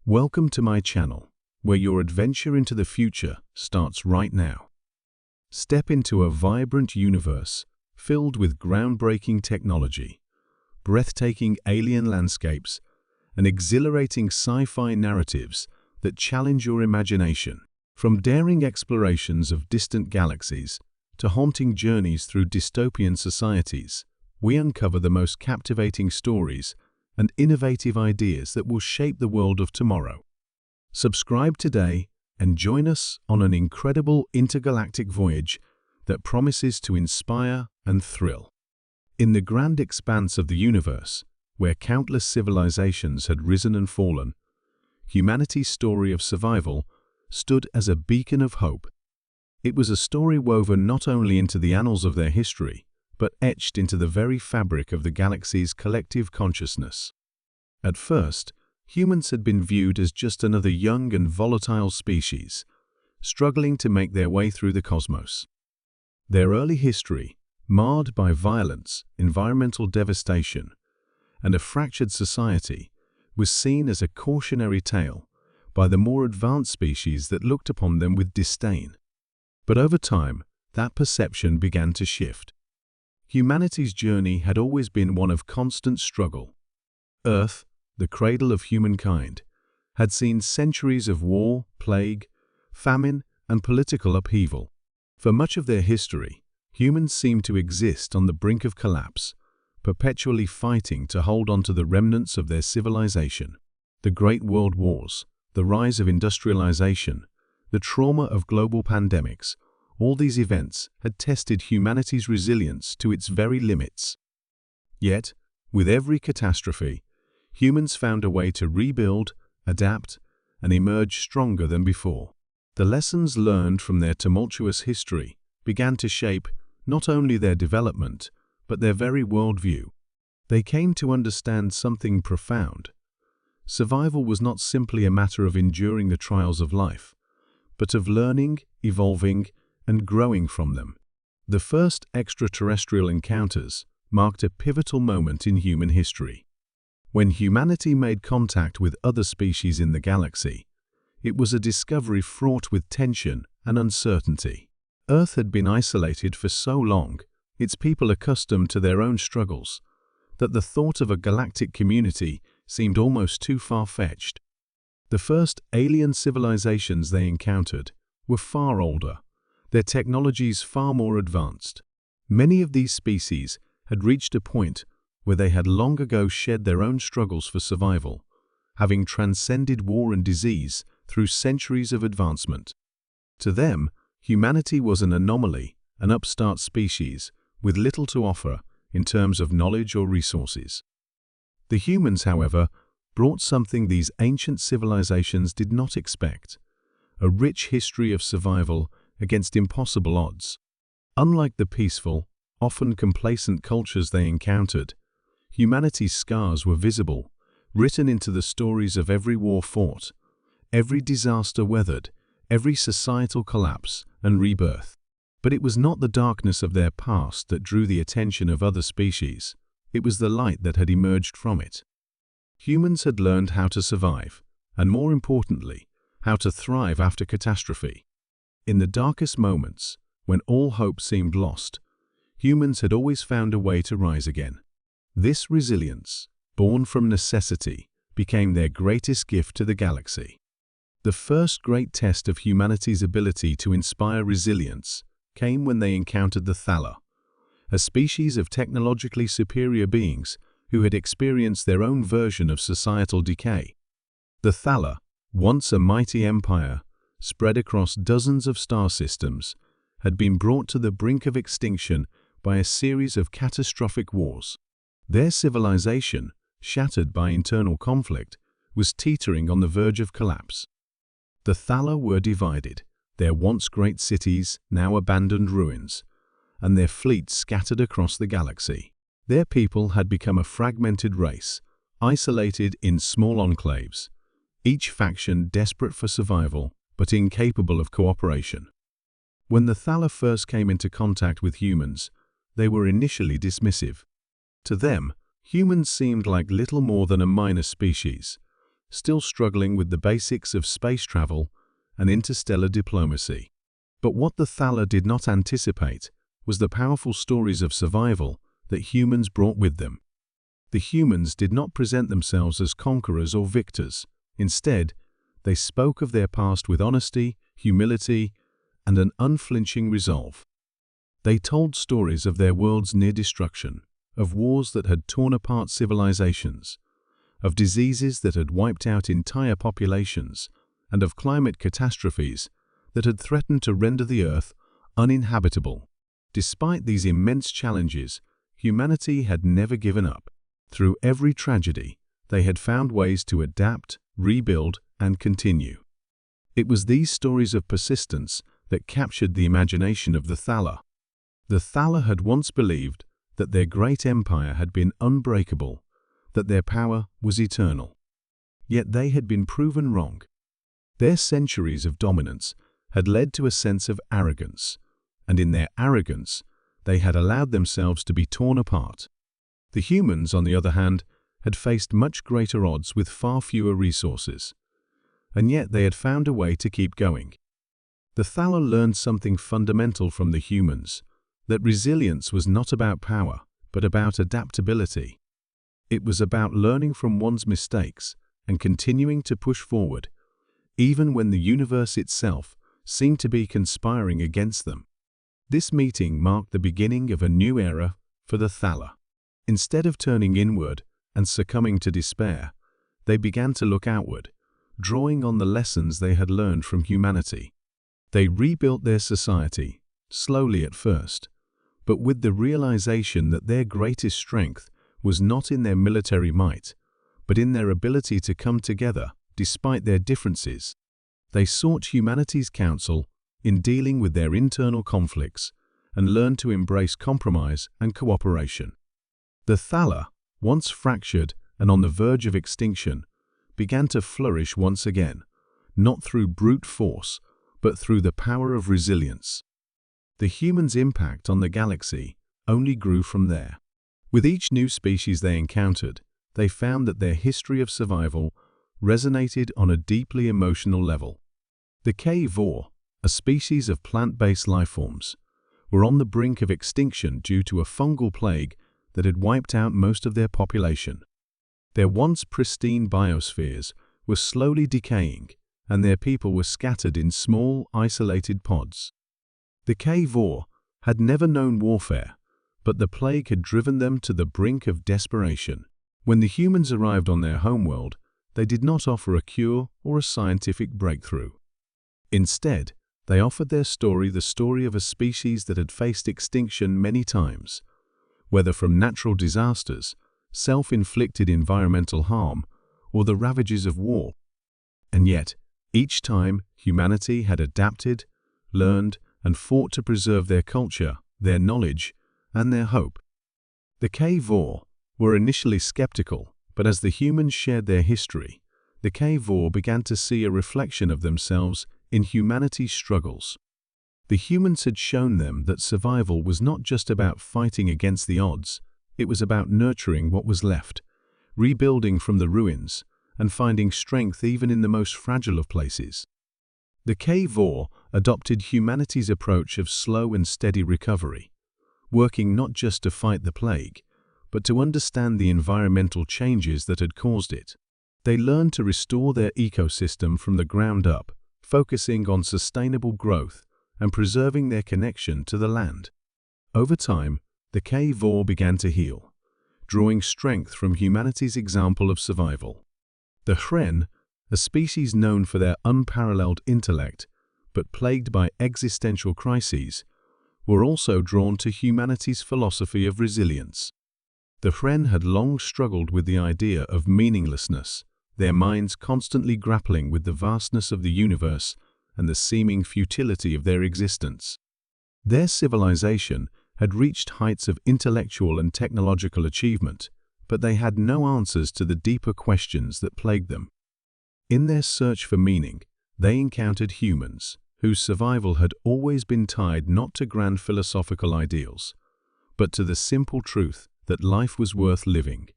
Welcome to my channel, where your adventure into the future starts right now. Step into a vibrant universe filled with groundbreaking technology, breathtaking alien landscapes, and exhilarating sci-fi narratives that challenge your imagination. From daring explorations of distant galaxies to haunting journeys through dystopian societies, we uncover the most captivating stories and innovative ideas that will shape the world of tomorrow. Subscribe today and join us on an incredible intergalactic voyage that promises to inspire and thrill. In the grand expanse of the universe, where countless civilizations had risen and fallen, humanity's story of survival stood as a beacon of hope. It was a story woven not only into the annals of their history, but etched into the very fabric of the galaxy's collective consciousness. At first, humans had been viewed as just another young and volatile species, struggling to make their way through the cosmos. Their early history, marred by violence, environmental devastation, and a fractured society, was seen as a cautionary tale by the more advanced species that looked upon them with disdain. But over time, that perception began to shift. Humanity's journey had always been one of constant struggle. Earth, the cradle of humankind, had seen centuries of war, plague, famine, and political upheaval. For much of their history, humans seemed to exist on the brink of collapse, perpetually fighting to hold on to the remnants of their civilization. The Great World Wars, the rise of industrialization, the trauma of global pandemics, all these events had tested humanity's resilience to its very limits. Yet, with every catastrophe, humans found a way to rebuild, adapt, and emerge stronger than before. The lessons learned from their tumultuous history began to shape not only their development, but their very worldview. They came to understand something profound. Survival was not simply a matter of enduring the trials of life, but of learning, evolving, and growing from them. The first extraterrestrial encounters marked a pivotal moment in human history. When humanity made contact with other species in the galaxy, it was a discovery fraught with tension and uncertainty. Earth had been isolated for so long, its people accustomed to their own struggles, that the thought of a galactic community seemed almost too far-fetched. The first alien civilizations they encountered were far older, their technologies far more advanced. Many of these species had reached a point where they had long ago shed their own struggles for survival, having transcended war and disease through centuries of advancement. To them, humanity was an anomaly, an upstart species with little to offer in terms of knowledge or resources. The humans, however, brought something these ancient civilizations did not expect: a rich history of survival against impossible odds. Unlike the peaceful, often complacent cultures they encountered, humanity's scars were visible, written into the stories of every war fought, every disaster weathered, every societal collapse and rebirth. But it was not the darkness of their past that drew the attention of other species, it was the light that had emerged from it. Humans had learned how to survive, and more importantly, how to thrive after catastrophe. In the darkest moments, when all hope seemed lost, humans had always found a way to rise again. This resilience, born from necessity, became their greatest gift to the galaxy. The first great test of humanity's ability to inspire resilience came when they encountered the Thala, a species of technologically superior beings who had experienced their own version of societal decay. The Thala, once a mighty empire, spread across dozens of star systems, had been brought to the brink of extinction by a series of catastrophic wars. Their civilization, shattered by internal conflict, was teetering on the verge of collapse. The Thala were divided, their once great cities now abandoned ruins, and their fleets scattered across the galaxy. Their people had become a fragmented race, isolated in small enclaves, each faction desperate for survival but incapable of cooperation. When the Thala first came into contact with humans, they were initially dismissive. To them, humans seemed like little more than a minor species, still struggling with the basics of space travel and interstellar diplomacy. But what the Thaler did not anticipate was the powerful stories of survival that humans brought with them. The humans did not present themselves as conquerors or victors. Instead, they spoke of their past with honesty, humility, and an unflinching resolve. They told stories of their world's near destruction, of wars that had torn apart civilizations, of diseases that had wiped out entire populations, and of climate catastrophes that had threatened to render the Earth uninhabitable. Despite these immense challenges, humanity had never given up. Through every tragedy, they had found ways to adapt, rebuild, and continue. It was these stories of persistence that captured the imagination of the Thaler. The Thaler had once believed that their great empire had been unbreakable, that their power was eternal. Yet they had been proven wrong. Their centuries of dominance had led to a sense of arrogance, and in their arrogance, they had allowed themselves to be torn apart. The humans, on the other hand, had faced much greater odds with far fewer resources, and yet they had found a way to keep going. The Thaler learned something fundamental from the humans, that resilience was not about power, but about adaptability. It was about learning from one's mistakes and continuing to push forward, even when the universe itself seemed to be conspiring against them. This meeting marked the beginning of a new era for the Thaler. Instead of turning inward and succumbing to despair, they began to look outward, drawing on the lessons they had learned from humanity. They rebuilt their society, slowly at first, but with the realization that their greatest strength was not in their military might, but in their ability to come together despite their differences. They sought humanity's counsel in dealing with their internal conflicts and learned to embrace compromise and cooperation. The Thaler, once fractured and on the verge of extinction, began to flourish once again, not through brute force, but through the power of resilience. The humans' impact on the galaxy only grew from there. With each new species they encountered, they found that their history of survival resonated on a deeply emotional level. The K-Vor, a species of plant-based lifeforms, were on the brink of extinction due to a fungal plague that had wiped out most of their population. Their once pristine biospheres were slowly decaying, and their people were scattered in small, isolated pods. The K-Vor had never known warfare, but the plague had driven them to the brink of desperation. When the humans arrived on their homeworld, they did not offer a cure or a scientific breakthrough. Instead, they offered their story, the story of a species that had faced extinction many times, whether from natural disasters, self-inflicted environmental harm, or the ravages of war. And yet, each time, humanity had adapted, learned, and fought to preserve their culture, their knowledge, and their hope. The K-Vor were initially skeptical, but as the humans shared their history, the K-Vor began to see a reflection of themselves in humanity's struggles. The humans had shown them that survival was not just about fighting against the odds, it was about nurturing what was left, rebuilding from the ruins, and finding strength even in the most fragile of places. The K-Vor adopted humanity's approach of slow and steady recovery, working not just to fight the plague, but to understand the environmental changes that had caused it. They learned to restore their ecosystem from the ground up, focusing on sustainable growth and preserving their connection to the land. Over time, the K-Vor began to heal, drawing strength from humanity's example of survival. The Hren, a species known for their unparalleled intellect, but plagued by existential crises, were also drawn to humanity's philosophy of resilience. The Hren had long struggled with the idea of meaninglessness, their minds constantly grappling with the vastness of the universe and the seeming futility of their existence. Their civilization had reached heights of intellectual and technological achievement, but they had no answers to the deeper questions that plagued them. In their search for meaning, they encountered humans, whose survival had always been tied not to grand philosophical ideals, but to the simple truth that life was worth living,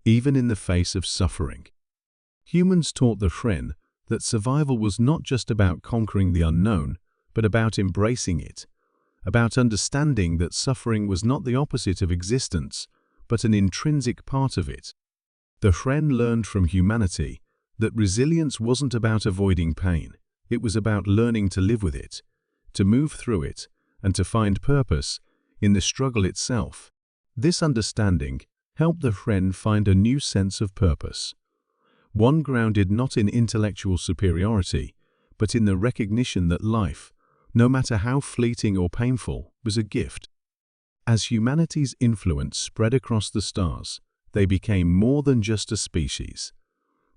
even in the face of suffering. Humans taught the Friend that survival was not just about conquering the unknown, but about embracing it, about understanding that suffering was not the opposite of existence, but an intrinsic part of it. The Friend learned from humanity that resilience wasn't about avoiding pain, it was about learning to live with it, to move through it, and to find purpose in the struggle itself. This understanding helped the Friend find a new sense of purpose, one grounded not in intellectual superiority, but in the recognition that life, no matter how fleeting or painful, was a gift. As humanity's influence spread across the stars, they became more than just a species.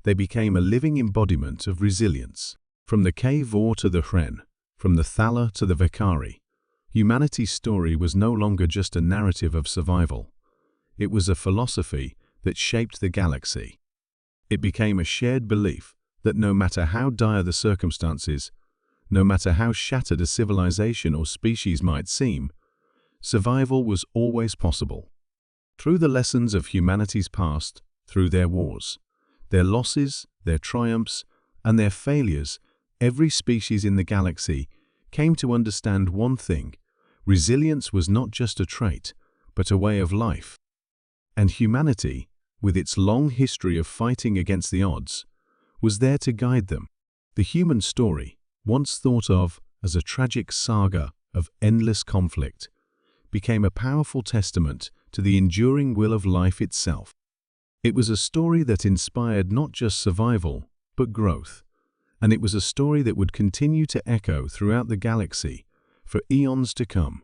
They became a living embodiment of resilience. From the cave ore to the Friend, from the Thaler to the Vakari, humanity's story was no longer just a narrative of survival. It was a philosophy that shaped the galaxy. It became a shared belief that no matter how dire the circumstances, no matter how shattered a civilization or species might seem, survival was always possible. Through the lessons of humanity's past, through their wars, their losses, their triumphs, and their failures, every species in the galaxy came to understand one thing: resilience was not just a trait, but a way of life. And humanity, with its long history of fighting against the odds, was there to guide them. The human story, once thought of as a tragic saga of endless conflict, became a powerful testament to the enduring will of life itself. It was a story that inspired not just survival, but growth. And it was a story that would continue to echo throughout the galaxy for eons to come.